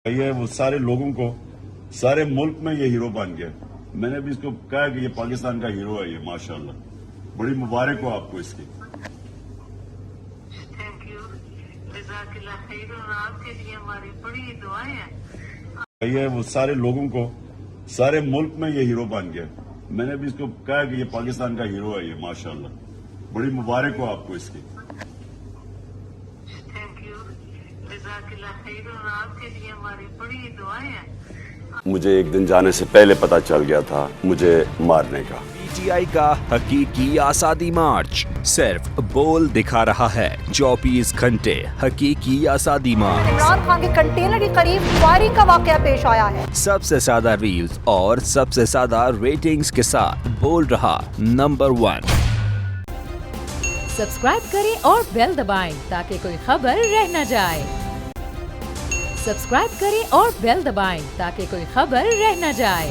یہ وہ سارے لوگوں کو سارے ملک میں یہ ہیرو بن گیا. میں نے بھی اس کو کہا کہ یہ پاکستان کا ہیرو ہے. یہ ماشاءاللہ بڑی مبارک ہو آپ کو اس کی. تھینک یو، جزاک اللہ خیر. اور آپ کے لیے ہماری بڑی دعائیں ہیں. یہ وہ سارے لوگوں کو سارے ملک میں یہ ہیرو بن گیا. میں نے بھی اس کو کہا کہ یہ پاکستان کا ہیرو ہے. یہ ماشاءاللہ بڑی مبارک ہو آپ کو اس کی. تھینک یو، جزاک اللہ خیر. اور آپ کے لیے ہماری بڑی دعائیں ہیں. مجھے ایک دن جانے سے پہلے پتا چل گیا تھا مجھے مارنے کا. PTI کا حقیقی آزادی مارچ صرف بول دکھا رہا ہے. 24 گھنٹے حقیقی آزادی مارچ. عمران خان کے کنٹینر کے قریب فائرنگ کا واقعہ پیش آیا ہے. سب سے زیادہ ریلز اور سب سے زیادہ ریٹنگز کے ساتھ بول رہا نمبر 1. سبسکرائب کریں اور بیل دبائیں تاکہ کوئی خبر رہ نہ جائے. سبسکرائب کریں اور بیل دبائیں تاکہ کوئی خبر رہ نہ جائے.